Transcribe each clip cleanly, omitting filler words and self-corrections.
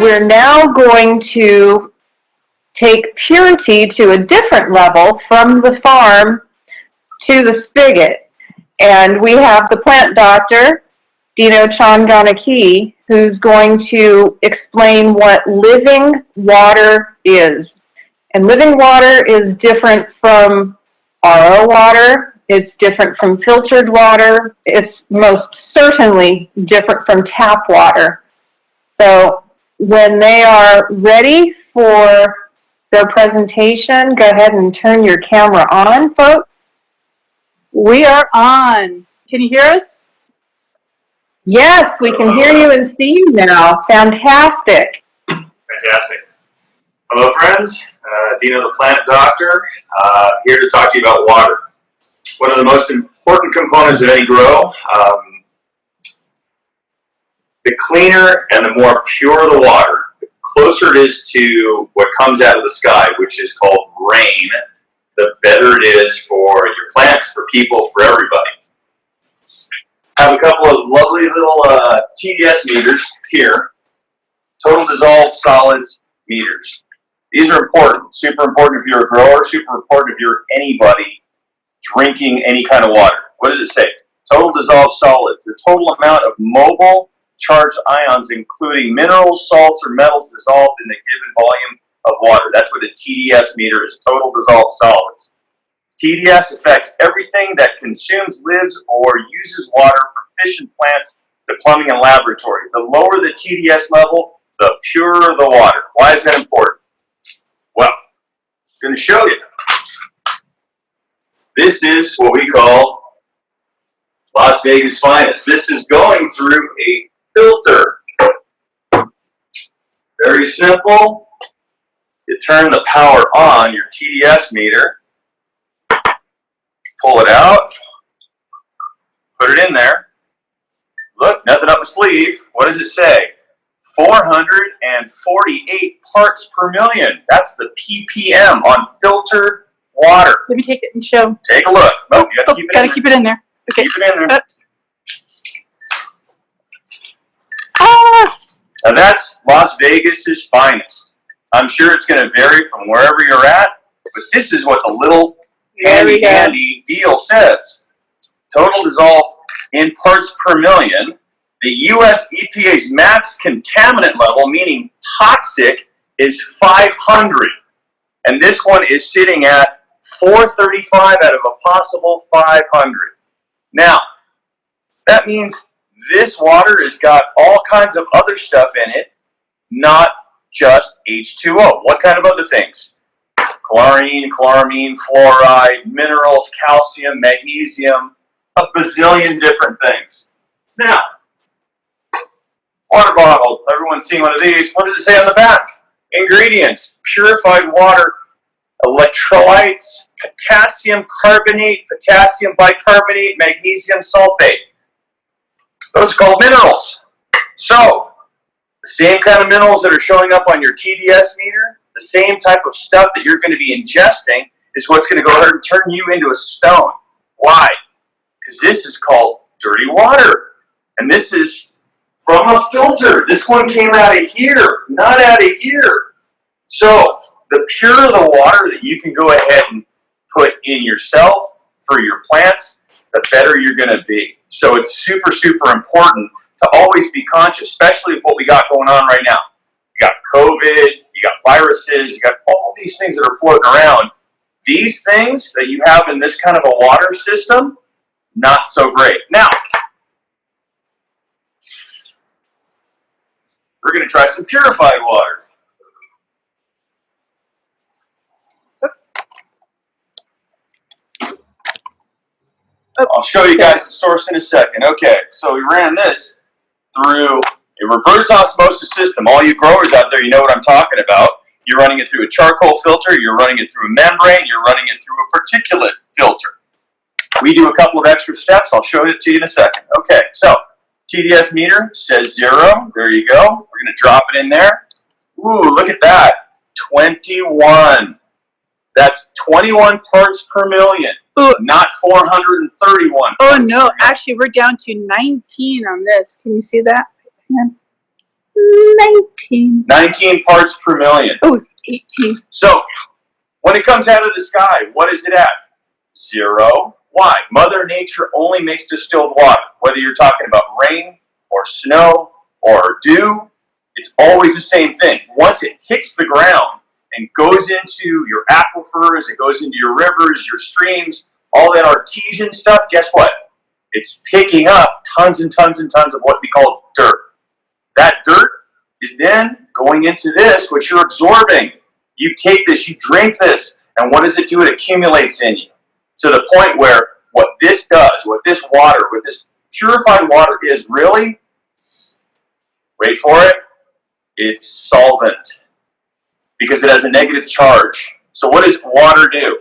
we're now going to take purity to a different level from the farm to the spigot. And we have the plant doctor, Dino Changanaki, who's going to explain what living water is. And living water is different from RO water. It's different from filtered water. It's most certainly different from tap water. So when they are ready for their presentation, go ahead and turn your camera on, folks. We are on. Can you hear us? Yes, we can hear you and see you now. Fantastic. Fantastic. Hello, friends. Dino the Plant Doctor, here to talk to you about water. One of the most important components of any grow. The cleaner and the more pure the water, the closer it is to what comes out of the sky, which is called rain, the better it is for your plants, for people, for everybody. I have a couple of lovely little TDS meters here, total dissolved solids meters. These are important, super important if you're a grower, super important if you're anybody drinking any kind of water. What does it say? Total dissolved solids, the total amount of mobile charged ions, including minerals, salts, or metals dissolved in a given volume of water. That's what a TDS meter is, total dissolved solids. TDS affects everything that consumes, lives, or uses water from fish and plants to plumbing and laboratory. The lower the TDS level, the purer the water. Why is that important? Well, I'm going to show you. This is what we call Las Vegas finest. This is going through a filter. Very simple. You turn the power on your TDS meter, pull it out, put it in there. Look, nothing up the sleeve. What does it say? 448 parts per million. That's the ppm on filtered water. Let me take it and show. Take a look. Oh, you gotta keep it in there. Okay. Keep it in there. Ah! Now that's Las Vegas's finest. I'm sure it's going to vary from wherever you're at, but this is what the little handy deal says. Total dissolved in parts per million. The U.S. EPA's max contaminant level, meaning toxic, is 500. And this one is sitting at 435 out of a possible 500. Now, that means this water has got all kinds of other stuff in it, not just H2O. What kind of other things? Chlorine, chloramine, fluoride, minerals, calcium, magnesium, a bazillion different things. Now, water bottle. Everyone's seen one of these. What does it say on the back? Ingredients: purified water, electrolytes, potassium carbonate, potassium bicarbonate, magnesium sulfate. Those are called minerals. So, the same kind of minerals that are showing up on your TDS meter, the same type of stuff that you're going to be ingesting is what's going to go ahead and turn you into a stone. Why? Because this is called dirty water. And this is from a filter. This one came out of here, not out of here. So the purer the water that you can go ahead and put in yourself for your plants, the better you're going to be. So it's super, super important to always be conscious, especially with what we got going on right now. You got COVID, you got viruses, you got all these things that are floating around. These things that you have in this kind of a water system, not so great. Now, we're going to try some purified water. I'll show you guys the source in a second. Okay, so we ran this through a reverse osmosis system. All you growers out there, you know what I'm talking about. You're running it through a charcoal filter, you're running it through a membrane, you're running it through a particulate filter. We do a couple of extra steps. I'll show it to you in a second. Okay, so TDS meter says 0. There you go. We're going to drop it in there. Ooh, look at that. 21. That's 21 parts per million. Ooh. Not 431. Oh no, actually we're down to 19 on this. Can you see that? 19. 19 parts per million. Oh, 18. So, when it comes out of the sky, what is it at? 0. Why? Mother Nature only makes distilled water. Whether you're talking about rain or snow or dew, it's always the same thing. Once it hits the ground and goes into your aquifers, it goes into your rivers, your streams, all that artesian stuff, guess what? It's picking up tons and tons and tons of what we call dirt. That dirt is then going into this, which you're absorbing. You take this, you drink this, and what does it do? It accumulates in you. To the point where what this does, what this water, what this purified water is really, wait for it, it's solvent. Because it has a negative charge. So what does water do?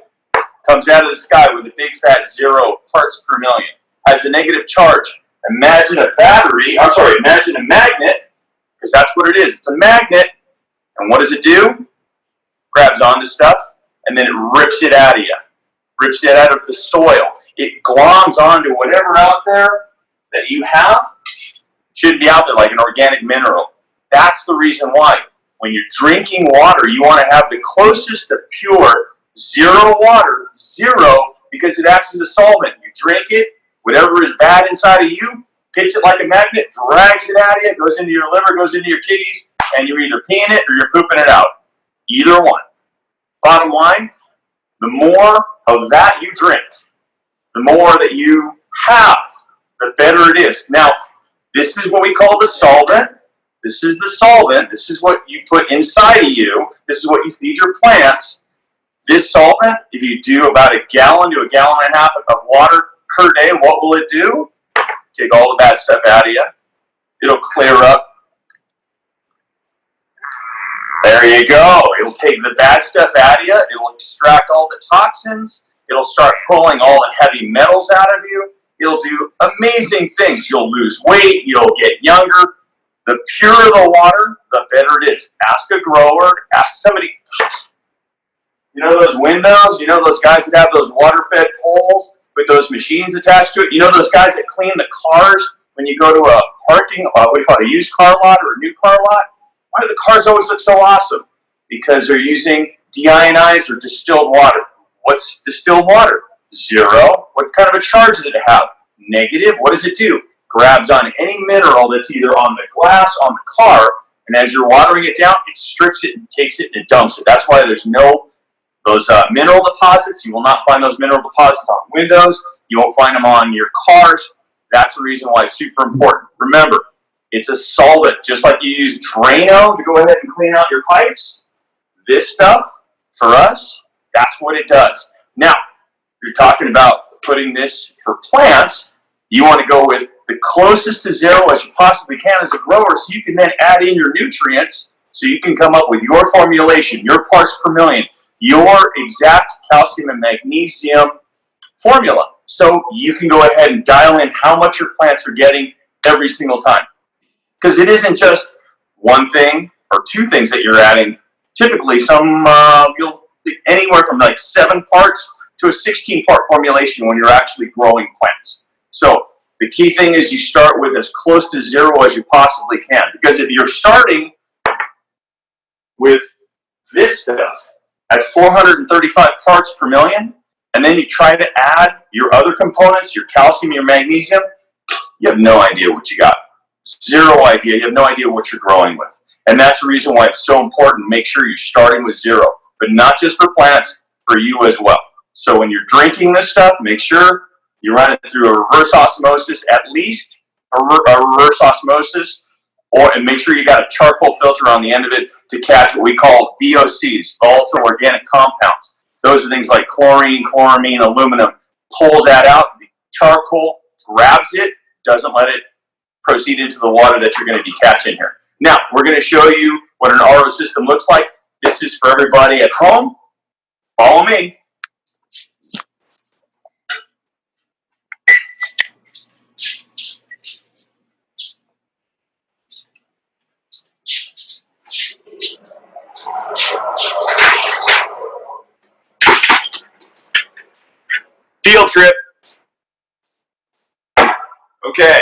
Comes out of the sky with a big fat 0 parts per million. Has a negative charge. Imagine a imagine a magnet, because that's what it is. It's a magnet. And what does it do? Grabs onto stuff, and then it rips it out of you. Rips it out of the soil. It gloms onto whatever out there that you have. Should be out there like an organic mineral. That's the reason why. When you're drinking water, you want to have the closest to pure 0 water, 0, because it acts as a solvent. You drink it, whatever is bad inside of you, hits it like a magnet, drags it out of you, goes into your liver, goes into your kidneys, and you're either peeing it or you're pooping it out. Either one. Bottom line, the more of that you drink, the more that you have, the better it is. Now, this is what we call the solvent. This is the solvent. This is what you put inside of you. This is what you feed your plants. This solvent, if you do about 1 gallon to 1.5 gallons of water per day, what will it do? Take all the bad stuff out of you. It'll clear up. There you go. It'll take the bad stuff out of you. It'll extract all the toxins. It'll start pulling all the heavy metals out of you. It'll do amazing things. You'll lose weight. You'll get younger. The purer the water, the better it is. Ask a grower. Ask somebody. You know those windows? You know those guys that have those water-fed poles with those machines attached to it? You know those guys that clean the cars when you go to a parking, what do you call it, a used car lot or a new car lot? Why do the cars always look so awesome? Because they're using deionized or distilled water. What's distilled water? 0. What kind of a charge does it have? Negative. What does it do? Grabs on any mineral that's either on the glass, on the car, and as you're watering it down, it strips it and takes it and dumps it. That's why there's no those mineral deposits. You will not find those mineral deposits on windows. You won't find them on your cars. That's the reason why it's super important. Remember, it's a solvent. Just like you use Drano to go ahead and clean out your pipes, this stuff, for us, that's what it does. Now, you're talking about putting this for plants. You want to go with the closest to 0 as you possibly can as a grower, so you can then add in your nutrients, so you can come up with your formulation, your parts per million, your exact calcium and magnesium formula. So you can go ahead and dial in how much your plants are getting every single time. Because it isn't just one thing or 2 things that you're adding. Typically, you'll anywhere from like 7 parts to a 16-part formulation when you're actually growing plants. So the key thing is you start with as close to 0 as you possibly can. Because if you're starting with this stuff at 435 parts per million, and then you try to add your other components, your calcium, your magnesium, you have no idea what you got. 0 idea. You have no idea what you're growing with. And that's the reason why it's so important. Make sure you're starting with 0. But not just for plants, for you as well. So when you're drinking this stuff, make sure you run it through a reverse osmosis, at least a reverse osmosis, and make sure you got a charcoal filter on the end of it to catch what we call VOCs, volatile organic compounds. Those are things like chlorine, chloramine, aluminum. Pulls that out. The charcoal grabs it, doesn't let it proceed into the water that you're going to be catching here. Now, we're going to show you what an RO system looks like. This is for everybody at home. Follow me. Field trip. Okay.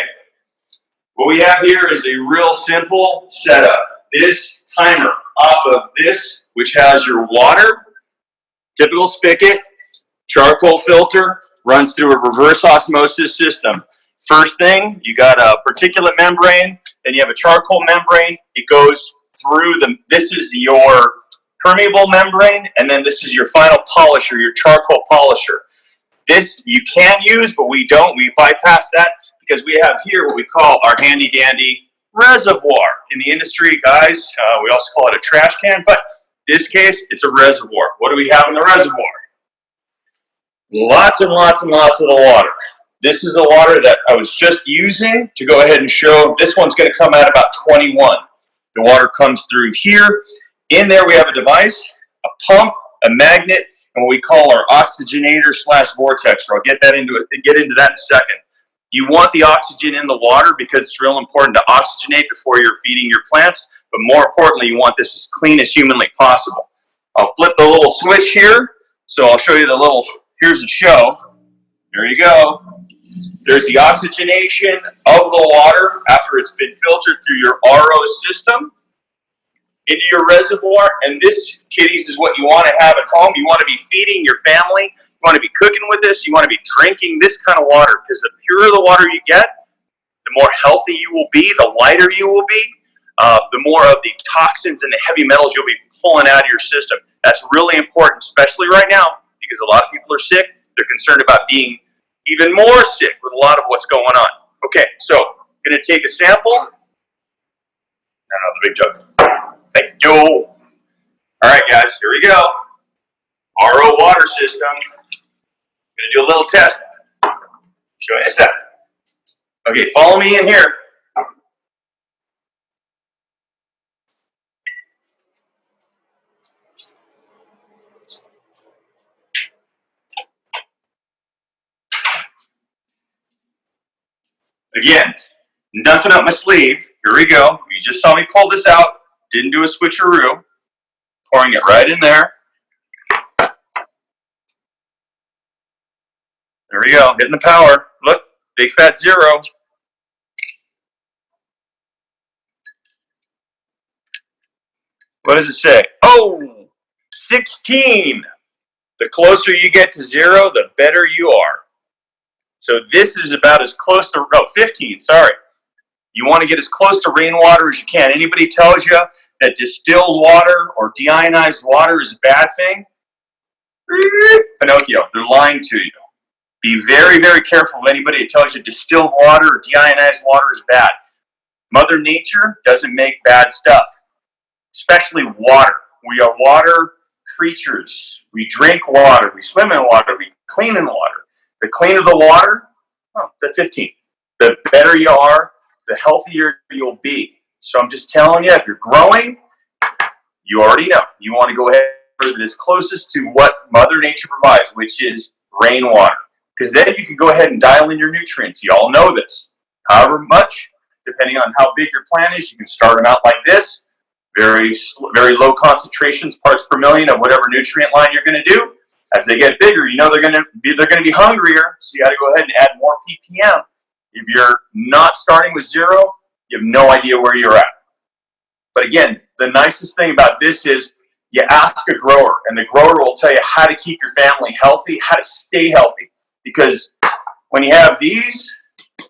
What What we have here is a real simple setup. This timer off of this, which has your water, typical spigot, charcoal filter, runs through a reverse osmosis system. First thing, you got a particulate membrane, then you have a charcoal membrane. It goes through this is your permeable membrane, and then this is your final polisher, your charcoal polisher. This you can use, but we don't. We bypass that because we have here what we call our handy dandy reservoir. In the industry, guys, we also call it a trash can, but in this case, it's a reservoir. What do we have in the reservoir? Lots and lots and lots of the water. This is the water that I was just using to go ahead and show. This one's going to come out about 21. The water comes through here. In there we have a device, a pump, a magnet, and what we call our oxygenator / vortexer. I'll get into that in a second. You want the oxygen in the water because it's real important to oxygenate before you're feeding your plants, but more importantly, you want this as clean as humanly possible. I'll flip the little switch here, so I'll show you the little, here's the show. There you go. There's the oxygenation of the water after it's been filtered through your RO system into your reservoir, and this, kiddies, is what you want to have at home. You want to be feeding your family. You want to be cooking with this. You want to be drinking this kind of water, because the purer the water you get, the more healthy you will be, the lighter you will be, the more of the toxins and the heavy metals you'll be pulling out of your system. That's really important, especially right now, because a lot of people are sick. They're concerned about being even more sick with a lot of what's going on. Okay, so I'm going to take a sample. No, the big jug. Thank you. All right, guys, here we go. RO water system. Going to do a little test. Show you a second. Okay, follow me in here. Again, nothing up my sleeve. Here we go. You just saw me pull this out. Didn't do a switcheroo. Pouring it right in there. There we go. Hitting the power. Look, big fat 0. What does it say? Oh, 16. The closer you get to 0, the better you are. So this is about as close to, 15, sorry. You want to get as close to rainwater as you can. Anybody tells you that distilled water or deionized water is a bad thing? Pinocchio, they're lying to you. Be very, very careful of anybody that tells you distilled water or deionized water is bad. Mother Nature doesn't make bad stuff, especially water. We are water creatures. We drink water. We swim in water. We clean in water. The cleaner the water, it's at 15. The better you are, the healthier you'll be. So I'm just telling you, if you're growing, you already know. You want to go ahead and as closest to what Mother Nature provides, which is rainwater. Because then you can go ahead and dial in your nutrients. You all know this. However much, depending on how big your plant is, you can start them out like this. Very low concentrations, parts per million of whatever nutrient line you're going to do. As they get bigger, you know they're going to be hungrier, so you got to go ahead and add more ppm. If you're not starting with 0, you have no idea where you're at. But again, the nicest thing about this is you ask a grower, and the grower will tell you how to keep your family healthy, how to stay healthy. Because when you have these,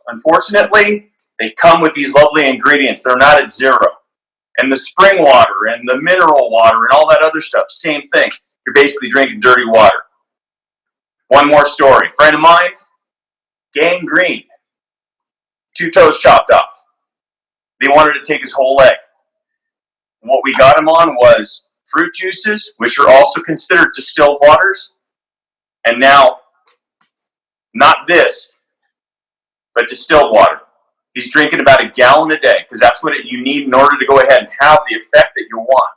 unfortunately, they come with these lovely ingredients. They're not at 0. And the spring water and the mineral water and all that other stuff, same thing. You're basically drinking dirty water. One more story. A friend of mine, gangrene, 2 toes chopped off. They wanted to take his whole leg. What we got him on was fruit juices, which are also considered distilled waters. And now, not this, but distilled water. He's drinking about 1 gallon a day because that's what you need in order to go ahead and have the effect that you want.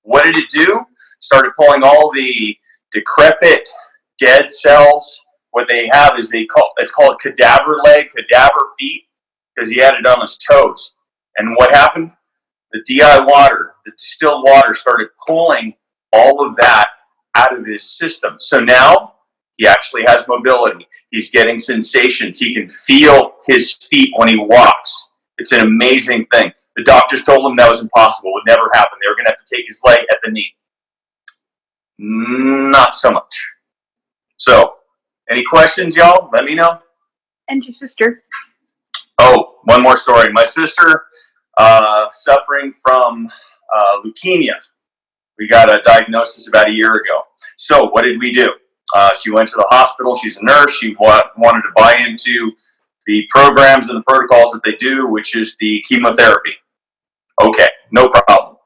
What did it do? Started pulling all the decrepit, dead cells. What they have is it's called cadaver leg, cadaver feet, because he had it on his toes. And what happened? The DI water, the distilled water, started pulling all of that out of his system. So now he actually has mobility. He's getting sensations. He can feel his feet when he walks. It's an amazing thing. The doctors told him that was impossible, would never happen. They were going to have to take his leg at the knee. Not so much. So, any questions, y'all? Let me know. And your sister. Oh, one more story. My sister, suffering from leukemia. We got a diagnosis about a year ago. So what did we do? She went to the hospital. She's a nurse. She wanted to buy into the programs and the protocols that they do, which is the chemotherapy. Okay, no problem.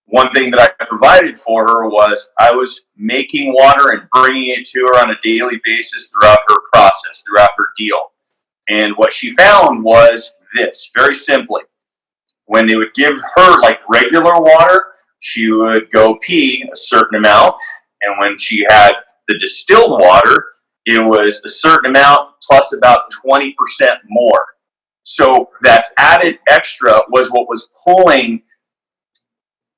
One thing that I provided for her was I was making water and bringing it to her on a daily basis throughout her process, throughout her deal. And what she found was this, very simply. When they would give her like regular water, she would go pee a certain amount. And when she had the distilled water, it was a certain amount plus about 20% more. So that added extra was what was pulling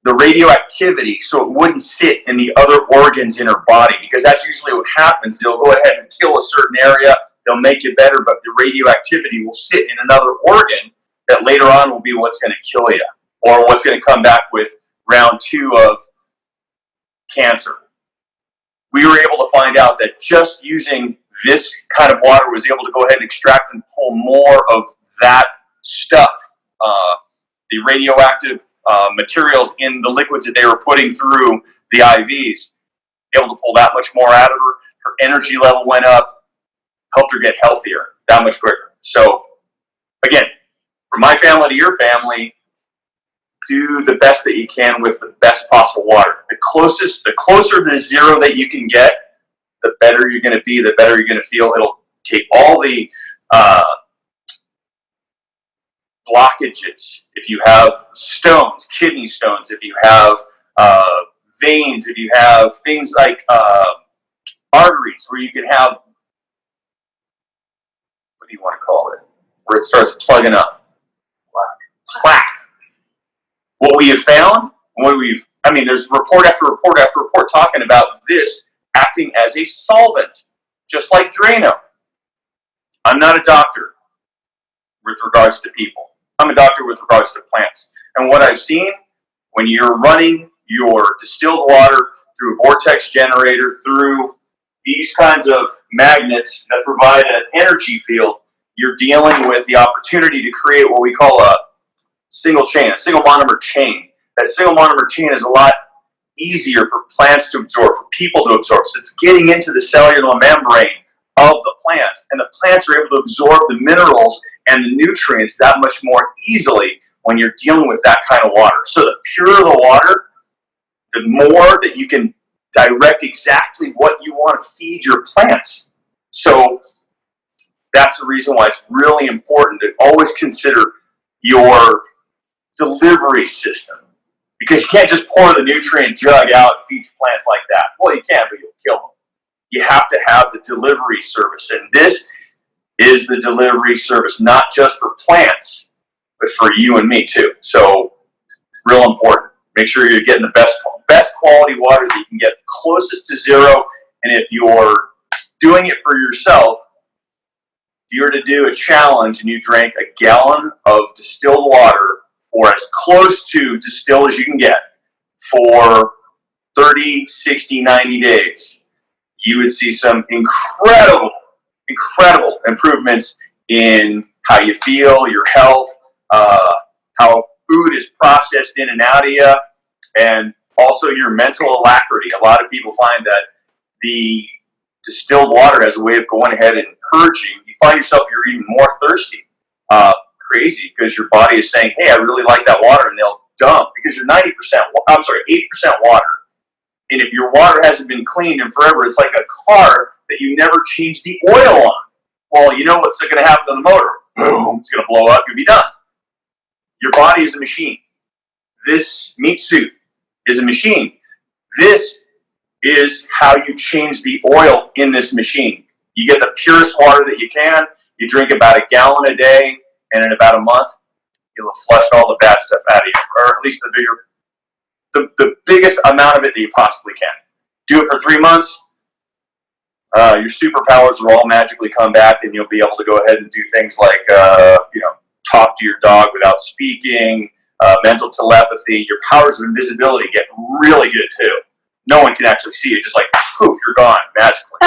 the radioactivity so it wouldn't sit in the other organs in her body, because that's usually what happens. They'll go ahead and kill a certain area, they'll make it better, but the radioactivity will sit in another organ that later on will be what's going to kill you, or what's going to come back with round 2 of cancer. We were able to find out that just using this kind of water was able to go ahead and extract and pull more of that stuff, the radioactive materials in the liquids that they were putting through the IVs, able to pull that much more out of her. Her energy level went up, helped her get healthier that much quicker. So again, from my family to your family, do the best that you can with the best possible water. The closer to zero that you can get, the better you're going to be, the better you're going to feel. It'll take all the blockages. If you have stones, kidney stones, if you have veins, if you have things like arteries where you can have, what do you want to call it, where it starts plugging up? Plaque. What we have found, there's report after report after report talking about this acting as a solvent, just like Drano. I'm not a doctor with regards to people. I'm a doctor with regards to plants. And what I've seen, when you're running your distilled water through a vortex generator, through these kinds of magnets that provide an energy field, you're dealing with the opportunity to create what we call a single chain, a single monomer chain. That single monomer chain is a lot easier for plants to absorb, for people to absorb. So it's getting into the cellular membrane of the plants, and the plants are able to absorb the minerals and the nutrients that much more easily when you're dealing with that kind of water. So the purer the water, the more that you can direct exactly what you want to feed your plants. So that's the reason why it's really important to always consider your delivery system, because you can't just pour the nutrient jug out and feed your plants like that. Well, you can, but you'll kill them. You have to have the delivery service, and this is the delivery service, not just for plants, but for you and me too. So, real important. Make sure you're getting the best quality water that you can get, closest to zero. And if you're doing it for yourself, if you were to do a challenge and you drank a gallon of distilled water, or as close to distilled as you can get, for 30, 60, 90 days, you would see some incredible improvements in how you feel, your health, how food is processed in and out of you, and also your mental alacrity. A lot of people find that the distilled water has a way of going ahead and purging. You find yourself, you're even more thirsty. Crazy, because your body is saying, hey, I really like that water, and they'll dump, because you're 80% water. And if your water hasn't been cleaned in forever, it's like a car that you never changed the oil on. Well, you know what's going to happen to the motor? Boom, it's going to blow up, you'll be done. Your body is a machine. This meat suit is a machine. This is how you change the oil in this machine. You get the purest water that you can, you drink about a gallon a day, and in about a month, you'll have flushed all the bad stuff out of you, or at least the biggest amount of it that you possibly can. Do it for 3 months, your superpowers will all magically come back, and you'll be able to go ahead and do things like, talk to your dog without speaking, mental telepathy. Your powers of invisibility get really good too. No one can actually see you, just like poof, you're gone magically.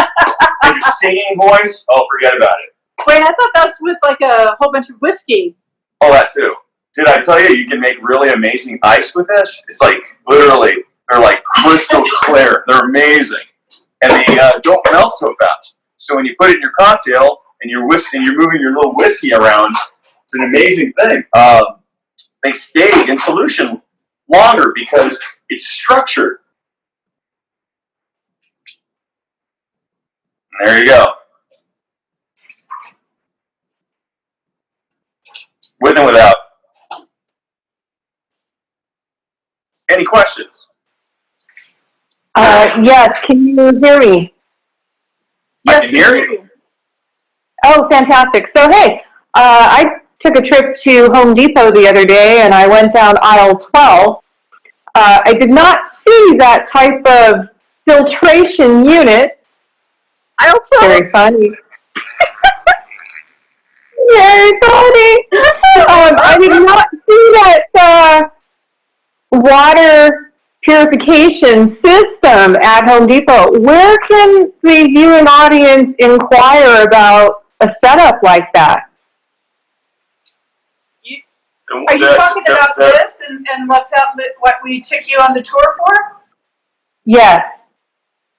And your singing voice, oh, forget about it. Wait, I thought that's with like a whole bunch of whiskey. Oh, that too. Did I tell you can make really amazing ice with this? It's like literally, they're like crystal clear. They're amazing, and they don't melt so fast. So when you put it in your cocktail and you're moving your little whiskey around, it's an amazing thing. They stay in solution longer because it's structured. And there you go. With and without. Any questions? Yes, can you hear me? I can hear you. Oh, fantastic. So, hey, I took a trip to Home Depot the other day, and I went down aisle 12. I did not see that type of filtration unit. Aisle 12? Very funny. Very funny. I did not see that water purification system at Home Depot. Where can the viewing audience inquire about a setup like that? Are you talking about this and what we took you on the tour for? Yes.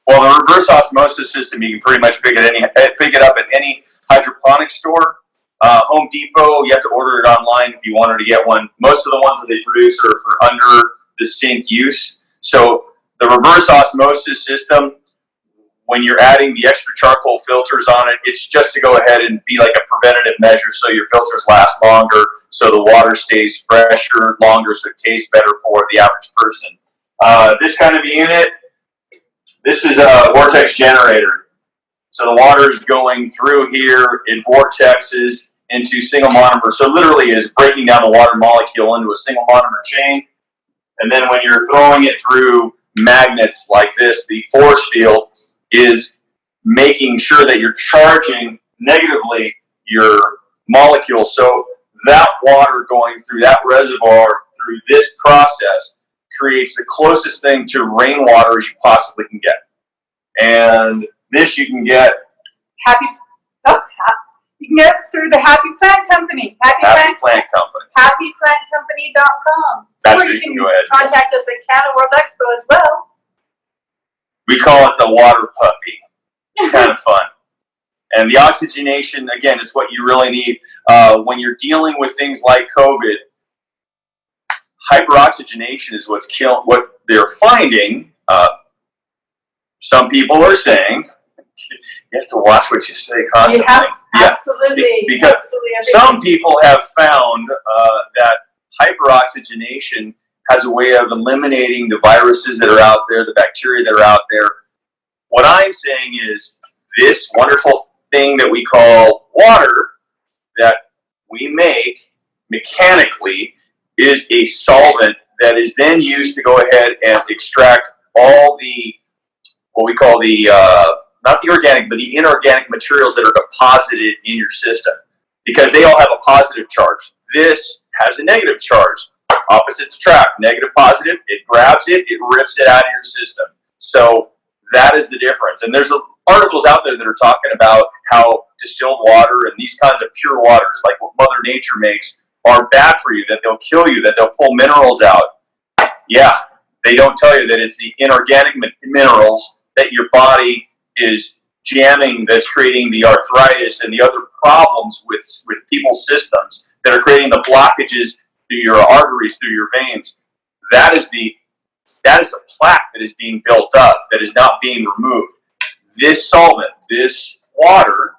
Well, the reverse osmosis system, you can pretty much pick it up at any hydroponic store. Home Depot, you have to order it online if you wanted to get one. Most of the ones that they produce are for under the sink use. So the reverse osmosis system, when you're adding the extra charcoal filters on it, it's just to go ahead and be like a preventative measure so your filters last longer, so the water stays fresher longer, so it tastes better for the average person. This kind of unit, this is a vortex generator. So the water is going through here, it vortexes into single monomer. So literally is breaking down the water molecule into a single monomer chain. And then when you're throwing it through magnets like this, the force field is making sure that you're charging negatively your molecule. So that water going through that reservoir through this process creates the closest thing to rainwater as you possibly can get. And this you can get you can get it through the Happy Plant Company. Happy Plant Company. HappyPlantCompany.com. That's or where you can go ahead. contact us at CANNA World Expo as well. We call it the water puppy. It's kind of fun. And the oxygenation, again, is what you really need. When you're dealing with things like COVID, hyperoxygenation is what they're finding. Some people are saying, you have to watch what you say constantly. Absolutely. Because absolutely some people have found that hyperoxygenation has a way of eliminating the viruses that are out there, the bacteria that are out there. What I'm saying is this wonderful thing that we call water that we make mechanically is a solvent that is then used to go ahead and extract all the, what we call the, not the organic, but the inorganic materials that are deposited in your system, because they all have a positive charge. This has a negative charge. Opposites attract. Negative, positive, it grabs it, it rips it out of your system. So that is the difference. And there's articles out there that are talking about how distilled water and these kinds of pure waters, like what Mother Nature makes, are bad for you, that they'll kill you, that they'll pull minerals out. Yeah, they don't tell you that it's the inorganic minerals that your body is jamming that's creating the arthritis and the other problems with people's systems that are creating the blockages through your arteries, through your veins. That is the plaque that is being built up, that is not being removed. This solvent, this water,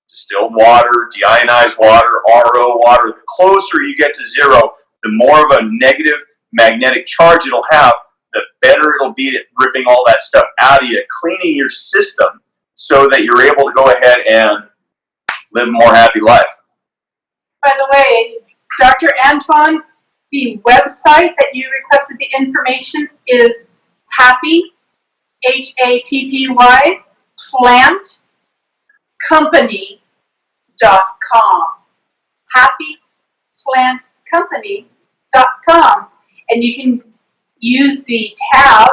distilled water, deionized water, RO water, the closer you get to zero, the more of a negative magnetic charge it'll have, the better it'll be at ripping all that stuff out of you, cleaning your system so that you're able to go ahead and live a more happy life. By the way, Dr. Antoine, the website that you requested the information is Happy, Happy, plantcompany.com. Happy livingplantcompany.com, and you can use the tab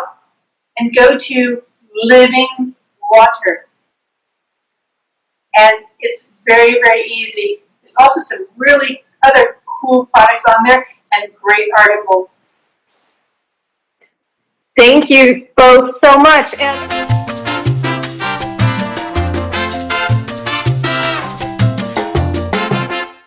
and go to Living Water. And it's very, very easy. There's also some really other cool products on there and great articles. Thank you both so much. And